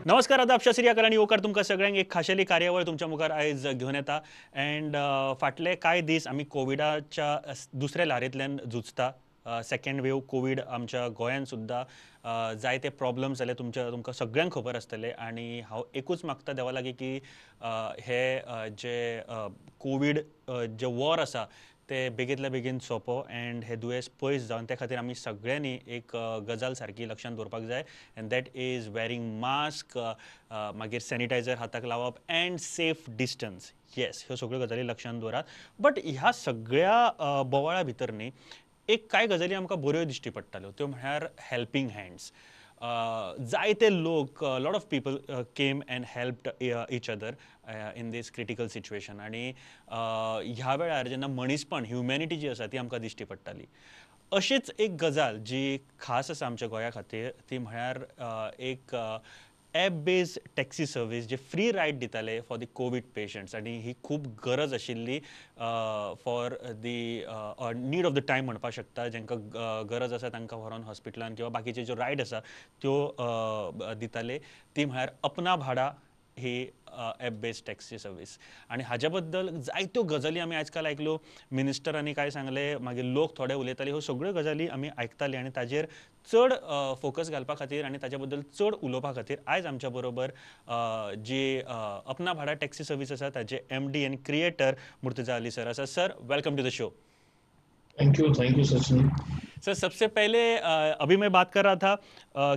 नमस्कार, आदाब, सत श्री अकाल आणि येवकार तुमकां सगळ्यांक एक खाशेली कार्यावळ तुमच्या मुखार आयज घेवन येता. अँड फाटले कांय दीस आमी कोविडाच्या दुसऱ्या ल्हारेंतल्यान झुजता. सेकंड वेव कोविड आमच्या गोंयांत सुद्दां जायते प्रॉब्लम्स जाले तुमकां सगळ्यांक खबर आसतले. आनी हांव एकूच मागता देवा लागीं की हे जे कोविड जे वॉर आसा ते बेगींतल्या बेगीन सोंपो अँड हे दुयेंस पयस जावन त्या खातीर आमी सगळ्यांनी एक गजाल सारकी लक्षांत दवरपाक जाय. And that is wearing mask, मागीर सॅनिटायझर हाताक लावप अँड सेफ डिस्टन्स. येस, ह्यो सगळ्यो गजाली लक्षांत दवरात. बट ह्या सगळ्या बोवाळा भितर न्ही एक कांय गजाली आमकां बऱ्यो दिश्टी पडटाल्यो, त्यो म्हळ्यार हेल्पींग हँड्स. जायते लोक, lot of people came and helped each other in these critical situation. आनी ह्या वेळार जेन्ना मनीसपण, ह्युमॅनिटी जी आसा ती आमकां दिश्टी पडटाली. अशीच एक गजाल जी खास आसा आमच्या गोंया खातीर ती म्हळ्यार एक ॲप बेस्ड टॅक्सी सर्वीस जे फ्री रायड दिताले फॉर दी कोवीड पेशंट्स. आनी ही खूब गरज आशिल्ली for the need of the time म्हणपाक शकता. जांकां गरज आसा तांकां व्हरोन हॉस्पिटलान किंवा बाकीचे ज्यो रायड आसा त्यो दिताले. ती म्हळ्यार अपना भाडा ही ॲप बेस्ड टॅक्सी सर्वीस. आनी हाज्या बद्दल जायत्यो गजाली आमी आयज काल आयकल्यो. मिनिस्टरांनी काय सांगलें, मागीर लोक थोडे उलयताले. ह्यो सगळ्यो गजाली आमी आयकताले आनी ताजेर चड फोकस घालपा खातीर आनी ताजे बद्दल चड उलोवपा खातीर आयज आमच्या बरोबर जी अपना भाडा टॅक्सी सर्वीस आसा ताजे MD and creator Murtaza Ali sir आसा. Sir, welcome to the show. Thank you Sachin. Sir, सबसे पहले अभी मैं बात कर रहा था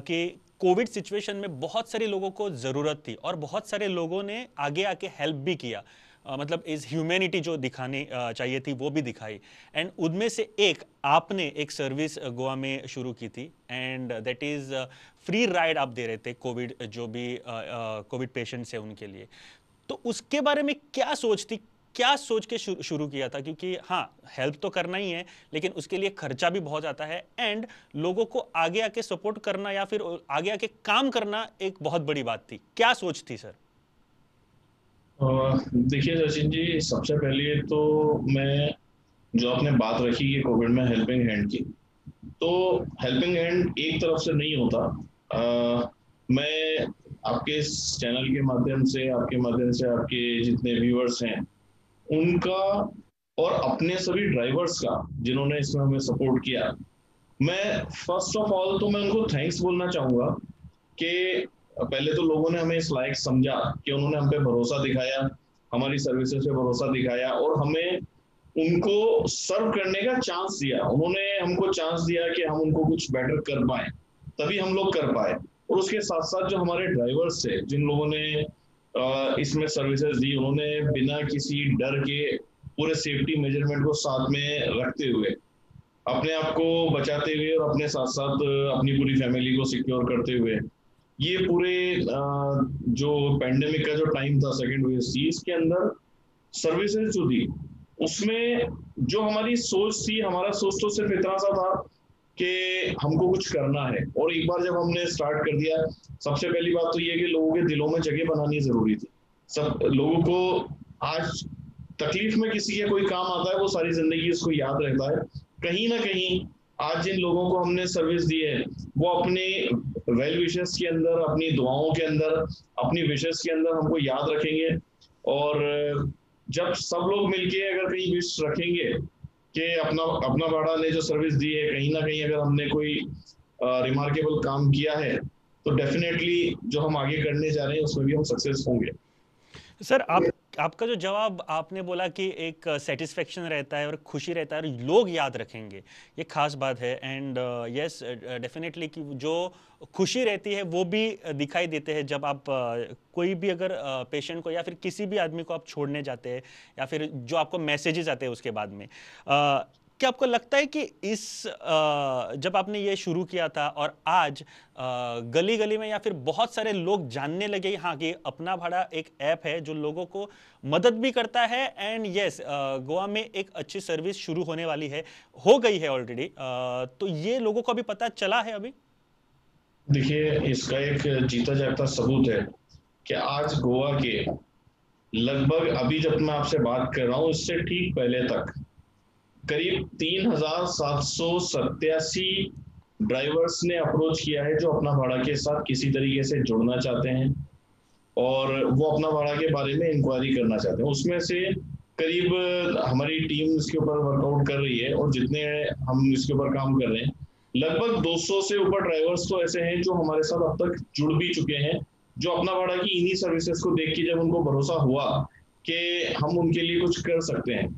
कि कोविड सिचुएशन में बहुत सारे लोगों को ज़रूरत थी और बहुत सारे लोगों ने आगे आके हेल्प भी किया. मतलब इस ह्यूमैनिटी जो दिखानी चाहिए थी वो भी दिखाई. एंड उनमें से एक आपने एक सर्विस गोवा में शुरू की थी and that is free ride आप दे रहे थे कोविड जो भी कोविड पेशेंट्स हैं उनके लिए. तो उसके बारे में क्या सोच थी, क्या सोच के शुरू किया था? क्योंकि हाँ, हेल्प तो करना ही है लेकिन उसके लिए खर्चा भी बहुत आता है एंड लोगों को आगे आके सपोर्ट करना या फिर आगे आके काम करना एक बहुत बड़ी बात थी. क्या सोच थी सर? देखिए सचिन जी, सबसे पहले तो मैं जो आपने बात रखी कि कोविड में हेल्पिंग हैंड की, तो हेल्पिंग हैंड एक तरफ से नहीं होता. मैं आपके इस चैनल के माध्यम से, आपके जितने व्यूअर्स हैं उनका और अपने सभी ड्राइवर्स का जिन्होंने इसमें हमें सपोर्ट किया, मैं फर्स्ट ऑफ ऑल तो मैं उनको थैंक्स बोलना चाहूंगा कि पहले तो लोगों ने हमें इस लायक समझा कि उन्होंने हम पे भरोसा दिखाया, हमारी सर्विसेज पे भरोसा दिखाया और हमें उनको सर्व करने का चांस दिया. उन्होंने हमको चांस दिया कि हम उनको कुछ बेटर कर पाए, तभी हम लोग कर पाए. और उसके साथ साथ जो हमारे ड्राइवर्स थे, जिन लोगों ने इसमें सर्विसेज दी, उन्होंने बिना किसी डर के पूरे सेफ्टी मेजरमेंट को साथ में रखते हुए, अपने आप को बचाते हुए और अपने साथ साथ अपनी पूरी फैमिली को सिक्योर करते हुए ये पूरे जो पेंडेमिक का जो टाइम था, सेकेंड वेव थी, इसके अंदर सर्विसेज जो दी उसमें जो हमारी सोच थी, हमारा सोच तो सिर्फ इतना सा था कि हमको कुछ करना है. और एक बार जब हमने स्टार्ट कर दिया, सबसे पहली बात तो ये कि लोगों के दिलों में जगह बनानी जरूरी थी. सब लोगों को आज तकलीफ में किसी के कोई काम आता है, वो सारी जिंदगी उसको याद रहता है. कहीं ना कहीं आज जिन लोगों को हमने सर्विस दी है वो अपने वेल विशेस के अंदर, अपनी दुआओं के अंदर, अपनी विशेस के अंदर हमको याद रखेंगे. और जब सब लोग मिलके अगर कहीं विश रखेंगे कि अपना अपना भाड़ा ने जो सर्विस दी है, कहीं ना कहीं अगर हमने कोई रिमार्केबल काम किया है तो डेफिनेटली जो हम आगे करने जा रहे हैं उसमें भी हम सक्सेस होंगे. सर, आपका जो जवाब आपने बोला कि एक सेटिस्फेक्शन रहता है और खुशी रहता है और लोग याद रखेंगे, ये खास बात है. एंड यस, डेफिनेटली कि जो खुशी रहती है वो भी दिखाई देते हैं जब आप कोई भी अगर पेशेंट को या फिर किसी भी आदमी को आप छोड़ने जाते हैं या फिर जो आपको मैसेजेस आते हैं उसके बाद में. क्या आपको लगता है कि इस जब आपने ये शुरू किया था और आज गली गली में या फिर बहुत सारे लोग जानने लगे हाँ कि अपना भाड़ा एक ऐप है जो लोगों को मदद भी करता है एंड यस, गोवा में एक अच्छी सर्विस शुरू होने वाली है, हो गई है ऑलरेडी, तो ये लोगों को अभी पता चला है अभी? देखिए, इसका एक जीता जागता सबूत है कि आज गोवा के लगभग, अभी जब मैं आपसे बात कर रहा हूँ इससे ठीक पहले तक, करीब 3787 ड्राइवर्स ने अप्रोच किया है जो अपना भाड़ा के साथ किसी तरीके से जुड़ना चाहते हैं और वो अपना भाड़ा के बारे में इंक्वायरी करना चाहते हैं। उसमें से करीब हमारी टीम इसके ऊपर वर्कआउट कर रही है और जितने हम इसके ऊपर काम कर रहे हैं, लगभग 200 से ऊपर ड्राइवर्स तो ऐसे हैं जो हमारे साथ अब तक जुड़ भी चुके हैं, जो अपना भाड़ा की इन्हीं सर्विसेज को देख के जब उनको भरोसा हुआ कि हम उनके लिए कुछ कर सकते हैं।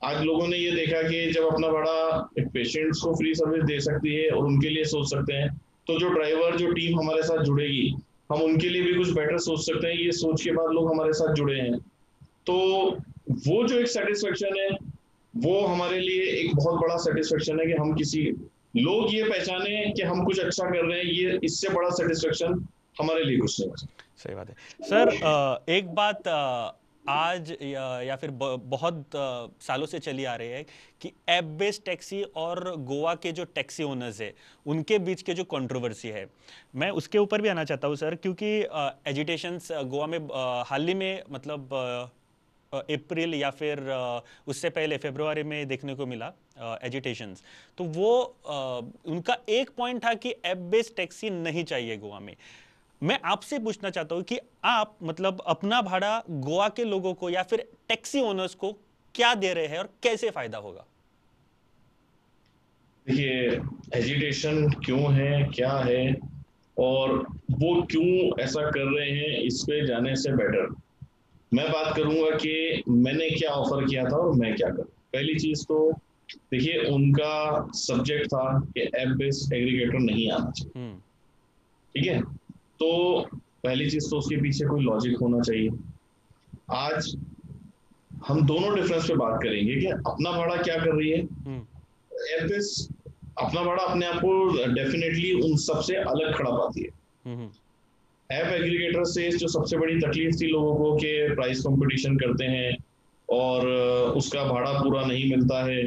आज लोगों ने ये देखा कि जब अपना भाड़ा पेशेंट्स को फ्री सर्विस दे सकती है और उनके लिए सोच सकते हैं, तो जो ड्राइवर जो टीम हमारे साथ जुड़ेगी, हम उनके लिए भी कुछ बेटर सोच सकते हैं। ये सोच के बाद लोग हमारे साथ जुड़े हैं। तो वो जो एक सेटिस्फेक्शन है, वो हमारे लिए एक बहुत बड़ा सेटिस्फेक्शन है कि हम किसी लोग ये पहचाने कि हम कुछ अच्छा कर रहे हैं। ये इससे बड़ा सेटिस्फेक्शन हमारे लिए कुछ नहीं हो सकता। सही बात है सर। एक बात आज या फिर बहुत सालों से चली आ रही है कि ऐप बेस्ड टैक्सी और गोवा के जो टैक्सी ओनर्स है उनके बीच के जो कंट्रोवर्सी है, मैं उसके ऊपर भी आना चाहता हूँ सर, क्योंकि एजिटेशंस गोवा में हाल ही में मतलब अप्रैल या फिर उससे पहले फरवरी में देखने को मिला एजिटेशंस। तो वो उनका एक पॉइंट था कि ऐप बेस्ड टैक्सी नहीं चाहिए गोवा में। मैं आपसे पूछना चाहता हूं कि आप मतलब अपना भाड़ा गोवा के लोगों को या फिर टैक्सी ओनर्स को क्या दे रहे हैं और कैसे फायदा होगा? देखिए, एजिटेशन क्यों है, क्या है और वो क्यों ऐसा कर रहे हैं, इस पे जाने से बेटर मैं बात करूंगा कि मैंने क्या ऑफर किया था और मैं क्या करूं। पहली चीज तो देखिए, उनका सब्जेक्ट था कि ऐप बेस्ड एग्रीगेटर नहीं आना चाहिए। ठीक है, तो पहली चीज तो उसके पीछे कोई लॉजिक होना चाहिए। आज हम दोनों डिफरेंस पे बात करेंगे कि अपना भाड़ा क्या कर रही है। ऐप बेस्ड अपना भाड़ा अपने आप को डेफिनेटली उन सबसे अलग खड़ा पाती है। ऐप एग्रीगेटर से जो सबसे बड़ी तकलीफ थी लोगों को कि प्राइस कंपटीशन करते हैं और उसका भाड़ा पूरा नहीं मिलता है।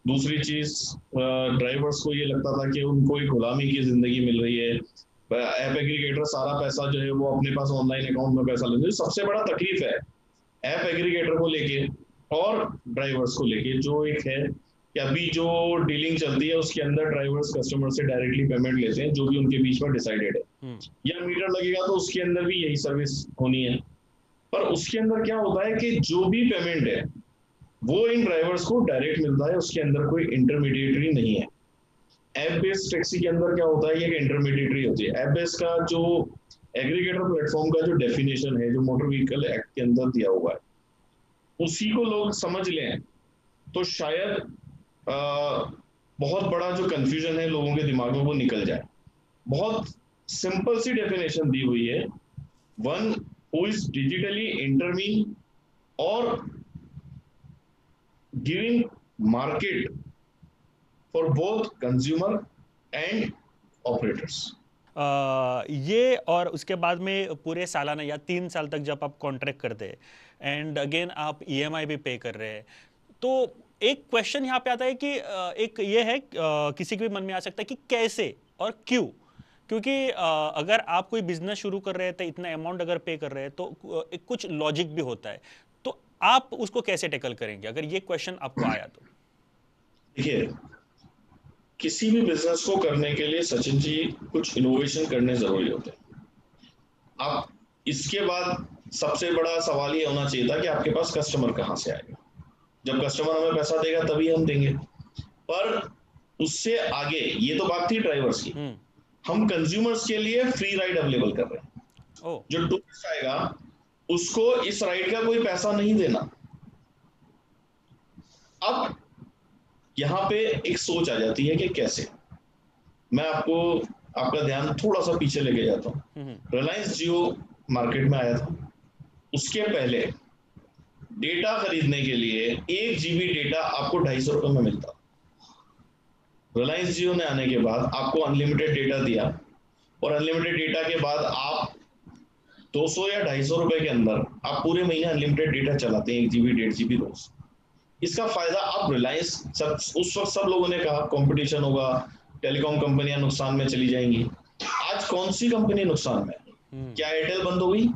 दूसरी चीज, ड्राइवर्स को ये लगता था कि उनको एक गुलामी की जिंदगी मिल रही है। ऐप एग्रीगेटर सारा पैसा जो है वो अपने पास ऑनलाइन अकाउंट में पैसा लेते हैं। सबसे बड़ा तकलीफ है ऐप एग्रीगेटर को लेके और ड्राइवर्स को लेके जो एक है कि अभी जो डीलिंग चलती है उसके अंदर ड्राइवर्स कस्टमर से डायरेक्टली पेमेंट लेते हैं, जो भी उनके बीच में डिसाइडेड है। या मीटर लगेगा तो उसके अंदर भी यही सर्विस होनी है। पर उसके अंदर क्या होता है कि जो भी पेमेंट है वो इन ड्राइवर्स को डायरेक्ट मिलता है, उसके अंदर कोई इंटरमीडिएटरी नहीं है। ऐप बेस्ड टैक्सी के अंदर क्या होता है, ये इंटरमीडिएटरी होती है। ऐप बेस्ड का जो एग्रीगेटर प्लेटफॉर्म का जो डेफिनेशन है, जो मोटर व्हीकल एक्ट के अंदर दिया हुआ है, उसी को लोग समझ लें तो शायद बहुत बड़ा जो कंफ्यूजन है लोगों के दिमाग में वो निकल जाए। बहुत सिंपल सी डेफिनेशन दी हुई है, one who is digitally intervene और giving market for both consumer and operators. ये और उसके बाद में पूरे सालाना या 3 साल तक जब आप कॉन्ट्रैक्ट करते हैं एंड अगेन आप ईएमआई भी पे कर रहे हैं, तो एक क्वेश्चन यहाँ पे आता है कि एक ये है किसी के भी मन में आ सकता है कि कैसे और क्यों। क्योंकि अगर आप कोई बिजनेस शुरू कर रहे हैं तो इतना अमाउंट अगर पे कर रहे हैं तो एक कुछ लॉजिक भी होता है। तो आप उसको कैसे टैकल करेंगे अगर ये क्वेश्चन आपको आया तो? देखिए, किसी भी बिजनेस को करने के लिए सचिन जी कुछ इनोवेशन करने जरूरी होते हैं। आप इसके बाद सबसे बड़ा सवाल ये होना चाहिए था कि आपके पास कस्टमर कहाँ से आएगा। जब कस्टमर हमें पैसा देगा तभी हम देंगे। पर उससे आगे ये तो बात थी ड्राइवर्स की, हम कंज्यूमर्स के लिए फ्री राइड अवेलेबल कर रहे हैं। जो टूरिस्ट आएगा उसको इस राइड का कोई पैसा नहीं देना। अब यहां पे एक सोच आ जाती है कि कैसे। मैं आपको आपका ध्यान थोड़ा सा पीछे लेके जाता हूं। रिलायंस जियो मार्केट में आया था, उसके पहले डेटा खरीदने के लिए 1 GB डेटा आपको 250 रुपए में मिलता। रिलायंस जियो ने आने के बाद आपको अनलिमिटेड डेटा दिया और अनलिमिटेड डेटा के बाद आप 200 या 250 रुपए के अंदर आप पूरे महीने अनलिमिटेड डेटा चलाते हैं, 1 GB 1.5 GB रोज। इसका फायदा आप रिलायंस सब उस वक्त सब लोगों ने कहा कंपटीशन होगा, टेलीकॉम कंपनियां नुकसान में चली जाएंगी। आज कौन सी कंपनी नुकसान में? क्या एयरटेल बंद हो गई?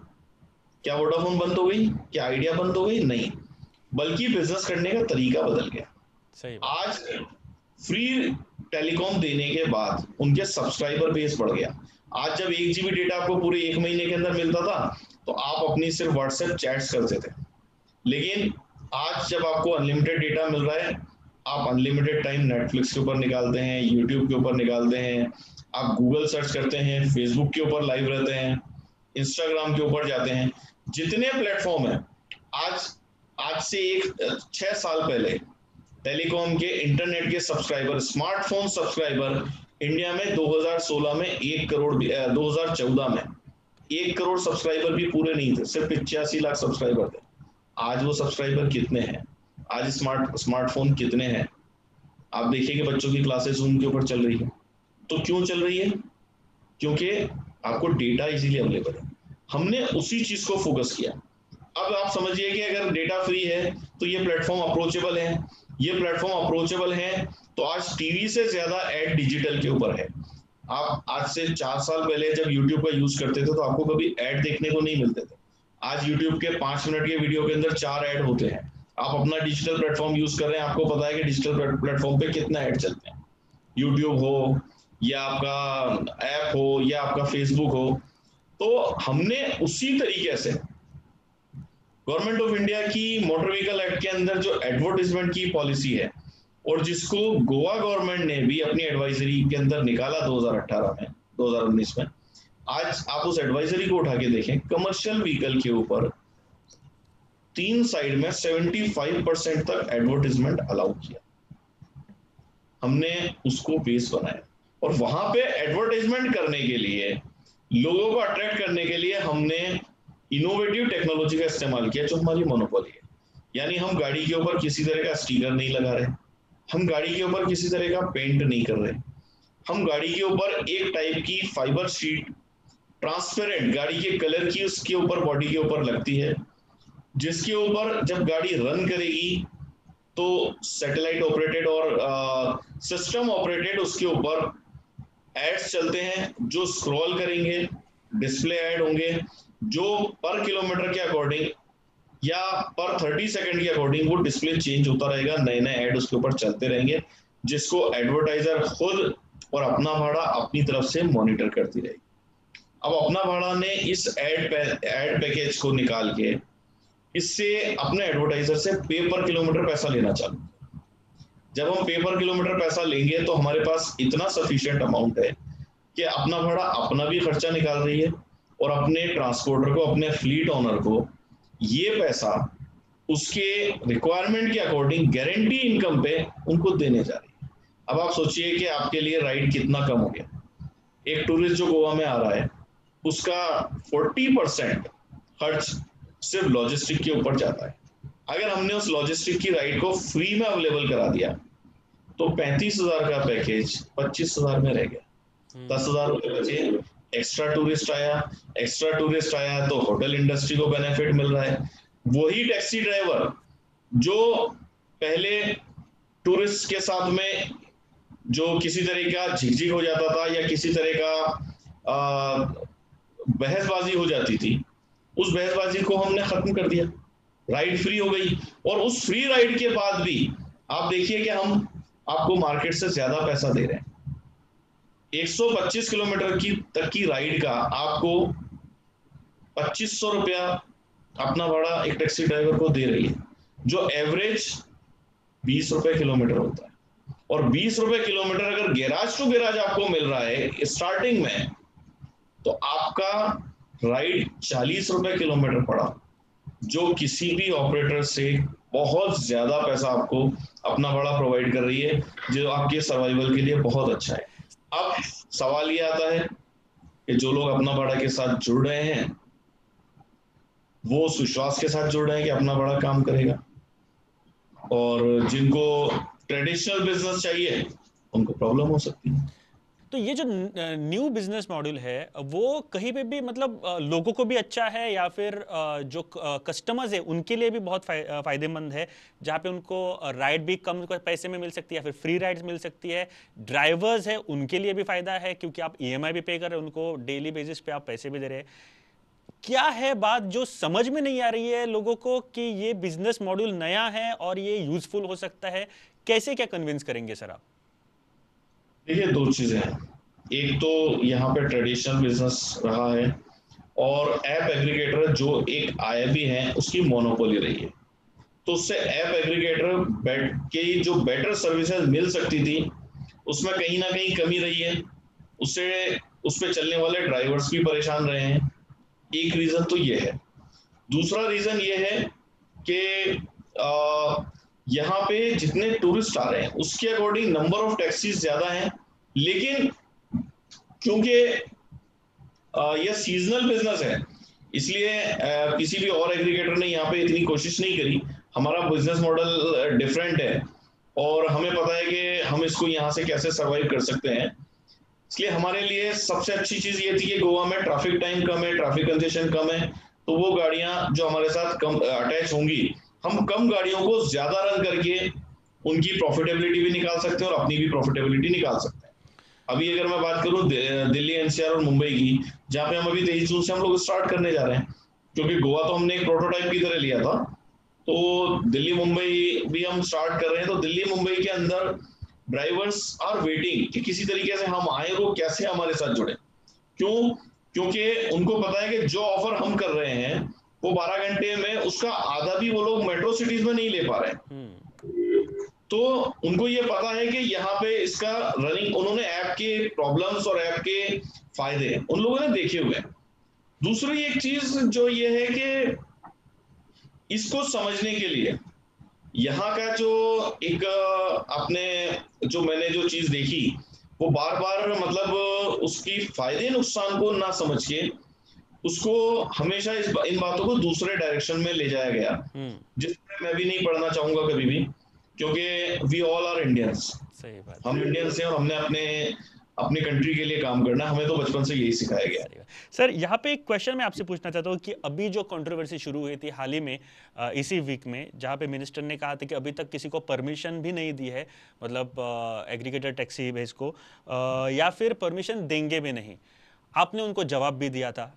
क्या वोडाफोन बंद हो गई? क्या आइडिया बंद हो गई? नहीं, बल्कि बिजनेस करने का तरीका बदल गया। सही आज फ्री टेलीकॉम देने के बाद उनके सब्सक्राइबर बेस बढ़ गया। आज जब 1 GB डेटा आपको पूरे 1 महीने के अंदर मिलता था तो आप अपनी सिर्फ व्हाट्सएप चैट्स करते थे, लेकिन आज जब आपको अनलिमिटेड डेटा मिल रहा है, आप अनलिमिटेड टाइम नेटफ्लिक्स के ऊपर निकालते हैं, यूट्यूब के ऊपर निकालते हैं, आप गूगल सर्च करते हैं, फेसबुक के ऊपर लाइव रहते हैं, इंस्टाग्राम के ऊपर जाते हैं, जितने प्लेटफॉर्म है। आज आज से 6 साल पहले टेलीकॉम के इंटरनेट के सब्सक्राइबर, स्मार्टफोन सब्सक्राइबर इंडिया में 2016 में 1 करोड़, 2014 में 1 करोड़ सब्सक्राइबर भी पूरे नहीं थे, सिर्फ 85 लाख सब्सक्राइबर थे। आज वो सब्सक्राइबर कितने हैं? आज स्मार्टफोन कितने हैं? आप देखिए कि बच्चों की क्लासेस जूम के ऊपर चल रही है। तो क्यों चल रही है? क्योंकि आपको डेटा इजीली अवेलेबल है। हमने उसी चीज को फोकस किया। अब आप समझिए कि अगर डेटा फ्री है तो ये प्लेटफॉर्म अप्रोचेबल है, ये प्लेटफॉर्म अप्रोचेबल है तो आज टीवी से ज्यादा एड डिजिटल के ऊपर है। आप आज से 4 साल पहले जब यूट्यूब का यूज करते थे तो आपको कभी ऐड देखने को नहीं मिलते थे। आज यूट्यूब के 5 मिनट के वीडियो के अंदर 4 ऐड होते हैं। आप अपना डिजिटल प्लेटफॉर्म यूज कर रहे हैं, आपको पता है कि डिजिटल प्लेटफॉर्म पे कितना ऐड चलते हैं। यूट्यूब हो या आपका ऐप हो या आपका फेसबुक हो। तो हमने उसी तरीके से गवर्नमेंट ऑफ इंडिया की मोटर व्हीकल एक्ट के अंदर जो एडवर्टाइजमेंट की पॉलिसी है और जिसको गोवा गवर्नमेंट ने भी अपनी एडवाइजरी के अंदर निकाला 2018 में, 2019 में, आज आप उस एडवाइजरी को उठा के देखें, कमर्शियल व्हीकल के ऊपर 3 साइड में 75% तक एडवर्टाइजमेंट अलाउ किया। हमने उसको बेस बनाया और वहां पे एडवर्टाइजमेंट करने के लिए, लोगों को अट्रैक्ट करने के लिए हमने इनोवेटिव टेक्नोलॉजी का इस्तेमाल किया जो हमारी मोनोपोली है। यानी हम गाड़ी के ऊपर किसी तरह का स्टिकर नहीं लगा रहे, हम गाड़ी के ऊपर किसी तरह का पेंट नहीं कर रहे, हम गाड़ी के ऊपर एक टाइप की फाइबर शीट ट्रांसपेरेंट गाड़ी के कलर की उसके ऊपर, बॉडी के ऊपर लगती है, जिसके ऊपर जब गाड़ी रन करेगी तो सैटेलाइट ऑपरेटेड और सिस्टम ऑपरेटेड उसके ऊपर एड्स चलते हैं जो स्क्रॉल करेंगे, डिस्प्ले ऐड होंगे जो पर किलोमीटर के अकॉर्डिंग या पर 30 सेकंड के अकॉर्डिंग वो डिस्प्ले चेंज होता रहेगा, नए नए ऐड उसके ऊपर चलते रहेंगे, जिसको एडवर्टाइजर खुद और अपना भाड़ा अपनी तरफ से मॉनिटर करती रहेगी। अब अपना भाड़ा ने इस एड पैकेज को निकाल के इससे अपने एडवर्टाइजर से पे पर किलोमीटर पैसा लेना चालू। जब हम पे पर किलोमीटर पैसा लेंगे तो हमारे पास इतना सफिशिएंट अमाउंट है कि अपना भाड़ा अपना भी खर्चा निकाल रही है और अपने ट्रांसपोर्टर को, अपने फ्लीट ओनर को ये पैसा उसके रिक्वायरमेंट के अकॉर्डिंग गारंटी इनकम पे उनको देने जा रही है। अब आप सोचिए कि आपके लिए राइड कितना कम हो गया। एक टूरिस्ट जो गोवा में आ रहा है उसका 40% खर्च सिर्फ लॉजिस्टिक के ऊपर जाता है। अगर हमने उस लॉजिस्टिक की राइड को फ्री में अवेलेबल करा दिया तो 35,000 का पैकेज 25,000 में रह गया, 10,000 रुपए बचे। एक्स्ट्रा टूरिस्ट आया तो होटल इंडस्ट्री को बेनिफिट मिल रहा है। वही टैक्सी ड्राइवर जो पहले टूरिस्ट के साथ में जो किसी तरह का झिकझिक हो जाता था या किसी तरह का बहसबाजी हो जाती थी, उस बहसबाजी को हमने खत्म कर दिया, राइड फ्री हो गई। और उस फ्री राइड के बाद भी आप देखिए कि हम आपको मार्केट से ज्यादा पैसा दे रहे हैं। 125 किलोमीटर की तक की राइड का आपको 2500 रुपया अपना भाड़ा एक टैक्सी ड्राइवर को दे रही है, जो एवरेज 20 रुपए किलोमीटर होता है। और 20 रुपए किलोमीटर अगर गैराज टू गैराज आपको मिल रहा है स्टार्टिंग में, तो आपका राइड 40 रुपए किलोमीटर पड़ा, जो किसी भी ऑपरेटर से बहुत ज्यादा पैसा आपको अपना भाड़ा प्रोवाइड कर रही है, जो आपके सर्वाइवल के लिए बहुत अच्छा है। अब सवाल ये आता है कि जो लोग अपना भाड़ा के साथ जुड़ रहे हैं वो उस विश्वास के साथ जुड़ रहे हैं कि अपना भाड़ा काम करेगा, और जिनको ट्रेडिशनल बिजनेस चाहिए उनको प्रॉब्लम हो सकती है। तो ये जो न्यू बिजनेस मॉडल है वो कहीं पे भी मतलब लोगों को भी अच्छा है या फिर जो कस्टमर्स है उनके लिए भी बहुत फायदेमंद है, जहाँ पे उनको राइड भी कम पैसे में मिल सकती है या फिर फ्री राइड्स मिल सकती है। ड्राइवर्स है उनके लिए भी फायदा है क्योंकि आप ईएमआई भी पे कर रहे हैं, उनको डेली बेसिस पे आप पैसे भी दे रहे हैं। क्या है बात जो समझ में नहीं आ रही है लोगों को कि ये बिजनेस मॉडल नया है और ये यूजफुल हो सकता है? कैसे क्या कन्विंस करेंगे सर आप? देखिए, दो चीजें हैं। एक तो यहाँ पे ट्रेडिशनल बिजनेस रहा है, और ऐप एग्रीगेटर जो एक आया भी है उसकी मोनोपोली रही है। तो उससे ऐप एग्रीगेटर के जो बेटर सर्विसेज मिल सकती थी उसमें कहीं ना कहीं कमी रही है। उससे उस पे चलने वाले ड्राइवर्स भी परेशान रहे हैं। एक रीजन तो ये है। दूसरा रीजन ये है कि यहाँ पे जितने टूरिस्ट आ रहे हैं उसके अकॉर्डिंग नंबर ऑफ टैक्सीज ज्यादा हैं, लेकिन क्योंकि यह सीजनल बिजनेस है, इसलिए किसी भी और एग्रीगेटर ने यहाँ पे इतनी कोशिश नहीं करी। हमारा बिजनेस मॉडल डिफरेंट है और हमें पता है कि हम इसको यहाँ से कैसे सरवाइव कर सकते हैं। इसलिए हमारे लिए सबसे अच्छी चीज ये थी कि गोवा में ट्रैफिक टाइम कम है, ट्रैफिक कंजेशन कम है, तो वो गाड़ियां जो हमारे साथ कम अटैच होंगी, हम कम गाड़ियों को ज्यादा रन करके उनकी प्रॉफिटेबिलिटी भी निकाल सकते हैं और अपनी भी प्रॉफिटेबिलिटी निकाल सकते हैं। अभी अगर मैं बात करूं दिल्ली एनसीआर और मुंबई की, जहां पे हम अभी 23 जून से हम लोग स्टार्ट करने जा रहे हैं, क्योंकि गोवा तो हमने एक प्रोटोटाइप की तरह लिया था, तो दिल्ली मुंबई भी हम स्टार्ट कर रहे हैं। तो दिल्ली मुंबई के अंदर ड्राइवर्स आर वेटिंग कि किसी तरीके से हम आए, वो कैसे हमारे साथ जुड़े। क्यों? क्योंकि उनको पता है कि जो ऑफर हम कर रहे हैं वो 12 घंटे में उसका आधा भी वो लोग मेट्रो सिटीज में नहीं ले पा रहे हैं। तो उनको ये पता है कि यहाँ पे इसका रनिंग, उन्होंने ऐप के प्रॉब्लम्स और ऐप के फायदे उन लोगों ने देखे हुए हैं। दूसरी एक चीज जो ये है कि इसको समझने के लिए यहाँ का जो एक आपने जो मैंने जो चीज देखी, वो बार बार मतलब उसकी फायदे नुकसान को ना समझ के उसको हमेशा इन बातों को दूसरे डायरेक्शन में ले जाया गया, जिसमें मैं भी नहीं पढ़ना चाहूंगा कभी भी, क्योंकि वी ऑल आर इंडियंस। सही बात। हम इंडियंस हैं और हमने अपने अपनी कंट्री के लिए काम करना, हमें तो बचपन से यही सिखाया गया। सर, यहाँ पे एक क्वेश्चन मैं आपसे पूछना चाहता हूँ कि अभी जो कंट्रोवर्सी शुरू हुई थी हाल ही में, इसी वीक में, जहाँ पे मिनिस्टर ने कहा था कि अभी तक किसी को परमिशन भी नहीं दी है, मतलब एग्रीगेटर टैक्सी भेज को, या फिर परमिशन देंगे भी नहीं। आपने उनको जवाब भी दिया था।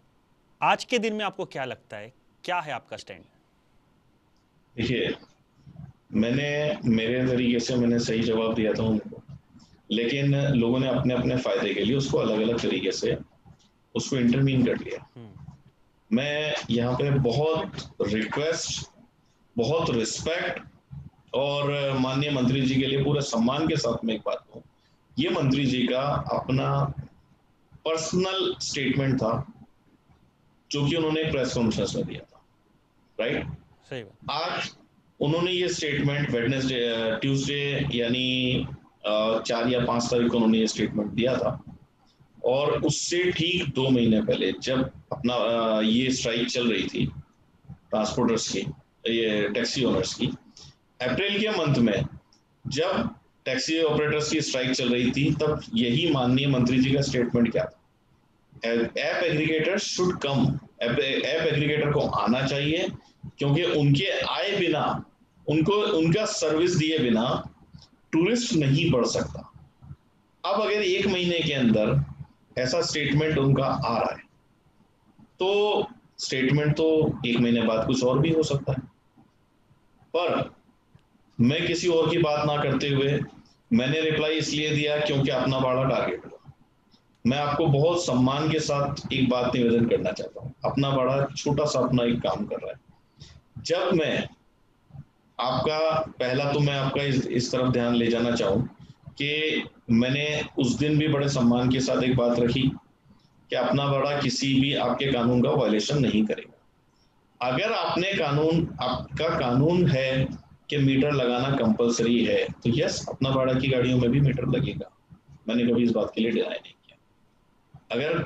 आज के दिन में आपको क्या लगता है, क्या है आपका स्टैंड? देखिए, मैंने मेरे तरीके से मैंने सही जवाब दिया था उनको, लेकिन लोगों ने अपने अपने फायदे के लिए उसको अलग अलग तरीके से उसको इंटरमीन कर लिया। मैं यहाँ पे बहुत रिक्वेस्ट, बहुत रिस्पेक्ट और माननीय मंत्री जी के लिए पूरे सम्मान के साथ में एक बात कहूँ, ये मंत्री जी का अपना पर्सनल स्टेटमेंट था जो कि उन्होंने प्रेस कॉन्फ्रेंस में दिया था, राइट? सही बात। आज उन्होंने ये स्टेटमेंट वेडनेसडे ट्यूसडे यानी 4 या 5 तारीख को उन्होंने ये स्टेटमेंट दिया था, और उससे ठीक 2 महीने पहले जब अपना ये स्ट्राइक चल रही थी ट्रांसपोर्टर्स की, ये टैक्सी ओनर्स की, अप्रैल के मंथ में जब टैक्सी ऑपरेटर्स की स्ट्राइक चल रही थी, तब यही माननीय मंत्री जी का स्टेटमेंट क्या था? App aggregator should come, app aggregator को आना चाहिए, क्योंकि उनके आए बिना, उनको उनका सर्विस दिए बिना टूरिस्ट नहीं बढ़ सकता। अब अगर 1 महीने के अंदर ऐसा स्टेटमेंट उनका आ रहा है, तो स्टेटमेंट तो 1 महीने बाद कुछ और भी हो सकता है। पर मैं किसी और की बात ना करते हुए मैंने रिप्लाई इसलिए दिया क्योंकि अपना बड़ा टारगेट हुआ। मैं आपको बहुत सम्मान के साथ एक बात निवेदन करना चाहता हूँ, अपना बड़ा छोटा सा अपना एक काम कर रहा है। जब मैं आपका पहला, तो मैं आपका इस तरफ ध्यान ले जाना चाहूँ कि मैंने उस दिन भी बड़े सम्मान के साथ एक बात रखी कि अपना बड़ा किसी भी आपके कानून का वायलेशन नहीं करेगा। अगर आपने कानून, आपका कानून है कि मीटर लगाना कंपलसरी है, तो यस, अपना बड़ा की गाड़ियों में भी मीटर लगेगा। मैंने कभी इस बात के लिए डिनाई नहीं किया। अगर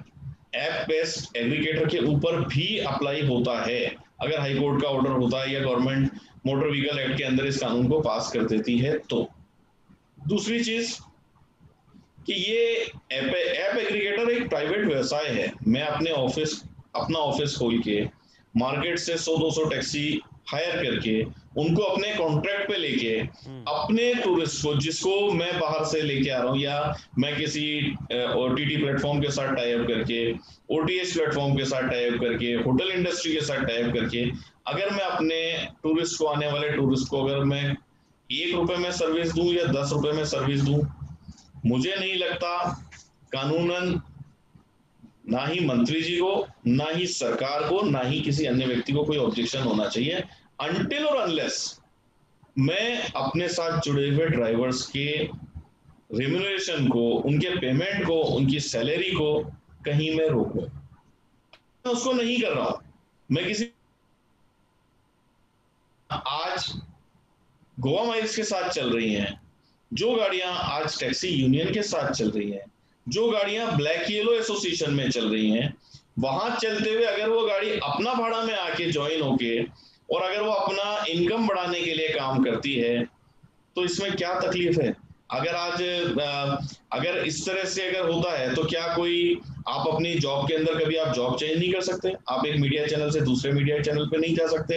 ऐप बेस्ड एग्रीगेटर के ऊपर भी अप्लाई होता है, अगर हाई कोर्ट का ऑर्डर होता है या गवर्नमेंट मोटर व्हीकल एक्ट के अंदर इस कानून को पास कर देती है, तो दूसरी चीज कि ये ऐप एग्रीगेटर एक प्राइवेट व्यवसाय है। मैं अपना ऑफिस खोल के मार्केट से 100-200 टैक्सी हायर करके उनको अपने कॉन्ट्रैक्ट पे लेके अपने टूरिस्ट को, जिसको मैं बाहर से लेके आ रहा हूँ, या मैं किसी ओटीटी प्लेटफॉर्म के साथ टाई अप करके, ओटीएस प्लेटफॉर्म के साथ टाई अप करके, होटल इंडस्ट्री के साथ टाई अप करके, अगर मैं अपने टूरिस्ट को, आने वाले टूरिस्ट को, अगर मैं 1 रुपए में सर्विस दूं या 10 रुपए में सर्विस दूं, मुझे नहीं लगता कानूनन ना ही मंत्री जी को, ना ही सरकार को, ना ही किसी अन्य व्यक्ति को कोई ऑब्जेक्शन होना चाहिए, अनटिल और अनलेस मैं अपने साथ जुड़े हुए ड्राइवर्स के रेम्यूनरेशन को, उनके पेमेंट को, उनकी सैलरी को कहीं मैं रोकूं। मैं उसको नहीं कर रहा हूं। मैं किसी आज गोवा माइल्स के साथ चल रही हैं, जो गाड़ियां आज टैक्सी यूनियन के साथ चल रही हैं, जो गाड़ियां ब्लैक येलो एसोसिएशन में चल रही हैं, वहां चलते हुए अगर वो गाड़ी अपना भाड़ा में आके ज्वाइन होके और अगर वो अपना इनकम बढ़ाने के लिए काम करती है, तो इसमें क्या तकलीफ है? अगर आज अगर इस तरह से अगर होता है तो क्या कोई, आप अपनी जॉब के अंदर कभी आप जॉब चेंज नहीं कर सकते? आप एक मीडिया चैनल से दूसरे मीडिया चैनल पे नहीं जा सकते?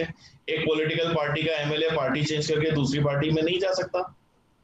एक पॉलिटिकल पार्टी का एमएलए पार्टी चेंज करके दूसरी पार्टी में नहीं जा सकता?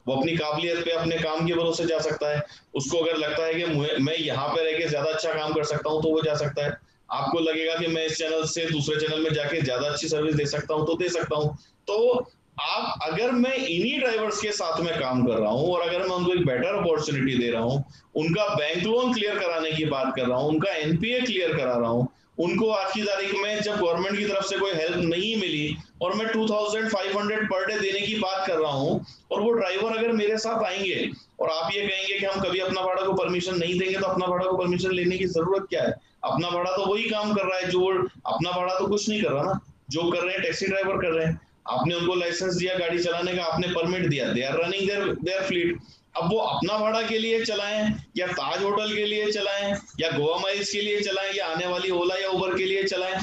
वो अपनी काबिलियत पे, अपने काम के भरोसे जा सकता है। उसको अगर लगता है कि मैं यहाँ पे रह के ज्यादा अच्छा काम कर सकता हूँ तो वो जा सकता है। आपको लगेगा कि मैं इस चैनल से दूसरे चैनल में जाके ज्यादा अच्छी सर्विस दे सकता हूँ तो दे सकता हूँ। तो आप, अगर मैं इन्हीं ड्राइवर्स के साथ में काम कर रहा हूँ और अगर मैं उनको एक बेटर अपॉर्चुनिटी दे रहा हूँ, उनका बैंक लोन क्लियर कराने की बात कर रहा हूँ, उनका एनपीए क्लियर करा रहा हूँ, उनको आज की तारीख में जब गवर्नमेंट की तरफ से कोई हेल्प नहीं मिली और मैं 2500 पर डे देने की बात कर रहा हूँ, और वो ड्राइवर अगर मेरे साथ आएंगे और आप ये कहेंगे कि हम कभी अपना भाड़ा को परमिशन नहीं देंगे, तो अपना भाड़ा को परमिशन लेने की जरूरत क्या है? अपना भाड़ा तो वही काम कर रहा है, जो अपना भाड़ा तो कुछ नहीं कर रहा ना, जो कर रहे हैं टैक्सी ड्राइवर कर रहे हैं। आपने उनको लाइसेंस दिया गाड़ी चलाने का, आपने परमिट दिया, they are running their fleet. अब वो अपना भाड़ा के लिए चलाएं या ताज होटल के लिए चलाएं या गोवा माइल्स के लिए चलाएं या आने वाली ओला या उबर के लिए चलाएं,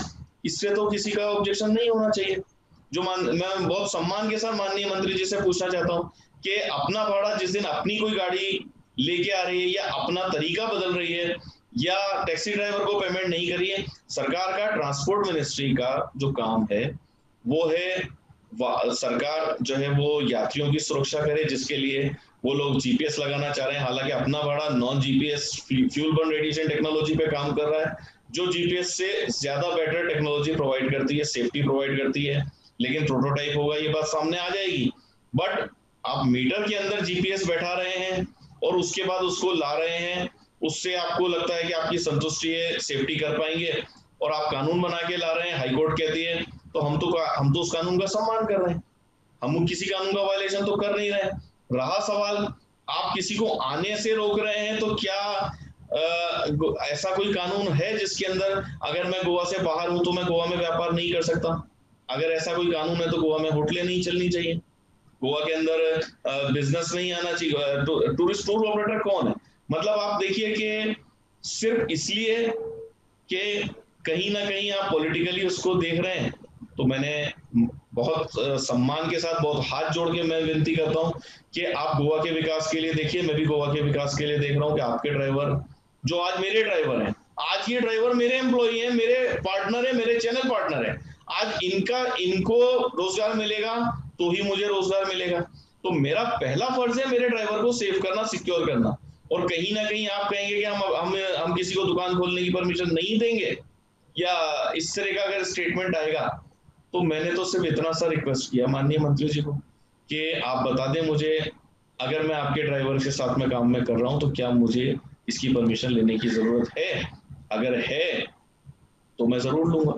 इससे तो किसी का ऑब्जेक्शन नहीं होना चाहिए। मैं बहुत सम्मान के साथ माननीय मंत्री जी से पूछना चाहता हूँ कि अपना भाड़ा जिस दिन अपनी कोई गाड़ी लेके आ रही है या अपना तरीका बदल रही है या टैक्सी ड्राइवर को पेमेंट नहीं कर रही है, सरकार का, ट्रांसपोर्ट मिनिस्ट्री का जो काम है वो है, सरकार जो है वो यात्रियों की सुरक्षा करे, जिसके लिए वो लोग जीपीएस लगाना चाह रहे हैं। हालांकि अपना भाड़ा non GPS fuel burn radiation technology पे काम कर रहा है, जो जीपीएस से ज्यादा बेटर टेक्नोलॉजी प्रोवाइड करती है, सेफ्टी प्रोवाइड करती है, लेकिन प्रोटोटाइप होगा, ये बात सामने आ जाएगी। बट आप मीटर के अंदर जीपीएस बैठा रहे हैं और उसके बाद उसको ला रहे हैं, उससे आपको लगता है कि आपकी संतुष्टि है, सेफ्टी कर पाएंगे, और आप कानून बना के ला रहे हैं, हाईकोर्ट कहती है, तो हम तो उस कानून का सम्मान कर रहे हैं, हम किसी कानून का वायलेशन तो कर नहीं रहे। रहा सवाल आप किसी को आने से रोक रहे हैं, तो क्या ऐसा कोई कानून है जिसके अंदर अगर मैं गोवा से बाहर हूं तो मैं गोवा में व्यापार नहीं कर सकता? अगर ऐसा कोई कानून है तो गोवा में होटलें नहीं चलनी चाहिए, गोवा के अंदर बिजनेस नहीं आना चाहिए। टूरिस्ट टूर ऑपरेटर कौन है? मतलब आप देखिए कि सिर्फ इसलिए कि कहीं ना कहीं आप पॉलिटिकली उसको देख रहे हैं। तो मैंने बहुत सम्मान के साथ, बहुत हाथ जोड़ के मैं विनती करता हूं कि आप गोवा के विकास के लिए देखिए, मैं भी गोवा के विकास के लिए देख रहा हूं कि आपके ड्राइवर जो आज मेरे ड्राइवर हैं, आज ये ड्राइवर मेरे एम्प्लॉई हैं, मेरे पार्टनर है, मेरे चैनल पार्टनर है, आज इनको रोजगार मिलेगा तो ही मुझे रोजगार मिलेगा। तो मेरा पहला फर्ज है मेरे ड्राइवर को सेव करना, सिक्योर करना। और कहीं ना कहीं आप कहेंगे कि हम किसी को दुकान खोलने की परमिशन नहीं देंगे या इस तरह का अगर स्टेटमेंट आएगा, तो मैंने तो सिर्फ इतना सा रिक्वेस्ट किया माननीय मंत्री जी को कि आप बता दें मुझे, अगर मैं आपके ड्राइवर के साथ में काम में कर रहा हूं तो क्या मुझे इसकी परमिशन लेने की जरूरत है? अगर है तो मैं जरूर लूंगा,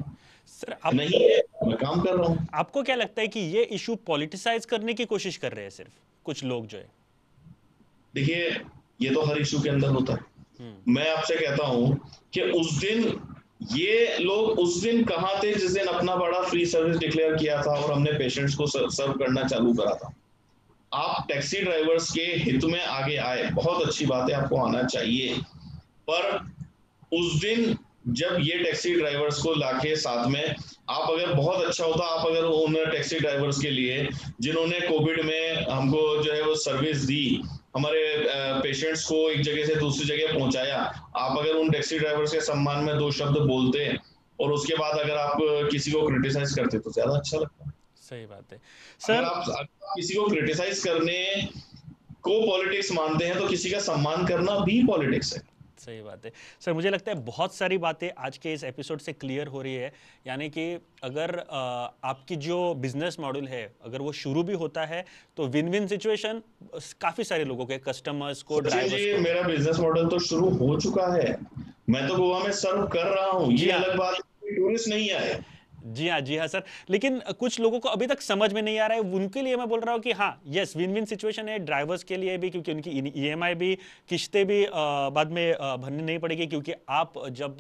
सर नहीं है मैं काम कर रहा हूँ। आपको क्या लगता है कि ये इशू पॉलिटिसाइज करने की कोशिश कर रहे हैं सिर्फ कुछ लोग जो है? देखिए, ये तो हर इशू के अंदर होता है। मैं आपसे कहता हूं कि उस दिन ये लोग उस दिन कहां थे जिस दिन अपना बड़ा फ्री सर्विस डिक्लेयर किया था और हमने पेशेंट्स को सर्व करना चालू करा था। आप टैक्सी ड्राइवर्स के हित में आगे आए, बहुत अच्छी बात है, आपको आना चाहिए। पर उस दिन जब ये टैक्सी ड्राइवर्स को लाके साथ में, आप अगर बहुत अच्छा होता, आप अगर उन टैक्सी ड्राइवर्स के लिए जिन्होंने कोविड में हमको जो है वो सर्विस दी, हमारे पेशेंट्स को एक जगह से दूसरी जगह पहुंचाया, आप अगर उन टैक्सी ड्राइवर्स के सम्मान में दो शब्द बोलते और उसके बाद अगर आप किसी को क्रिटिसाइज करते तो ज्यादा अच्छा लगता। सही बात है अगर सर। आप किसी को क्रिटिसाइज करने को पॉलिटिक्स मानते हैं तो किसी का सम्मान करना भी पॉलिटिक्स है। सही बात है सर। मुझे लगता है बहुत सारी बातें आज के इस एपिसोड से क्लियर हो रही है, यानी कि अगर आपकी जो बिजनेस मॉडल है अगर वो शुरू भी होता है तो विन विन सिचुएशन काफ़ी सारे लोगों के, कस्टमर्स को, सचिन ड्राइवर्स जी, को। मेरा बिजनेस मॉडल तो शुरू हो चुका है। मैं तो गोवा में सर्व कर रहा हूँ, जी ये हाँ, अलग बात है, टूरिस्ट नहीं आए। जी हाँ सर। लेकिन कुछ लोगों को अभी तक समझ में नहीं आ रहा है, उनके लिए मैं बोल रहा हूँ कि हाँ, यस, विन विन सिचुएशन है ड्राइवर्स के लिए भी, क्योंकि उनकी ईएमआई भी, किस्तें भी बाद में भरनी नहीं पड़ेगी, क्योंकि आप जब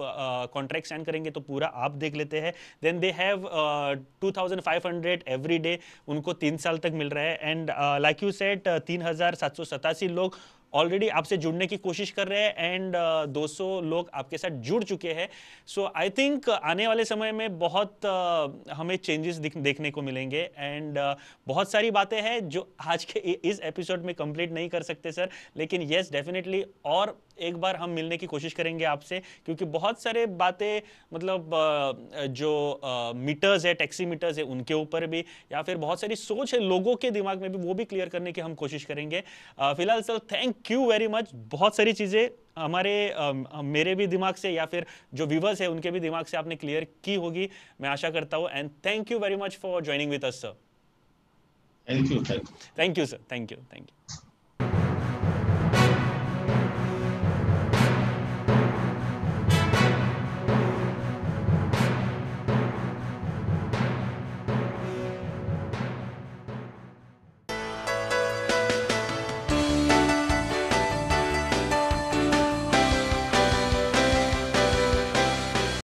कॉन्ट्रैक्ट साइन करेंगे तो पूरा आप देख लेते हैं। Then they have 2500 every day, उनको 3 साल तक मिल रहा है। एंड लाइक यू सेड 3787 लोग ऑलरेडी आपसे जुड़ने की कोशिश कर रहे हैं, एंड 200 लोग आपके साथ जुड़ चुके हैं। सो आई थिंक आने वाले समय में बहुत हमें चेंजेस देखने को मिलेंगे, एंड बहुत सारी बातें हैं जो आज के इस एपिसोड में कंप्लीट नहीं कर सकते सर, लेकिन यस डेफिनेटली और एक बार हम मिलने की कोशिश करेंगे आपसे, क्योंकि बहुत सारे बातें, मतलब जो मीटर्स है, टैक्सी मीटर्स है, उनके ऊपर भी, या फिर बहुत सारी सोच है लोगों के दिमाग में भी, वो भी क्लियर करने की हम कोशिश करेंगे। फिलहाल sir thank you very much. बहुत सारी चीज़ें हमारे मेरे भी दिमाग से या फिर जो व्यूवर्स है उनके भी दिमाग से आपने क्लियर की होगी, मैं आशा करता हूँ। And thank you very much for joining with us sir. Thank you, thank you. Thank you sir, thank you, thank you.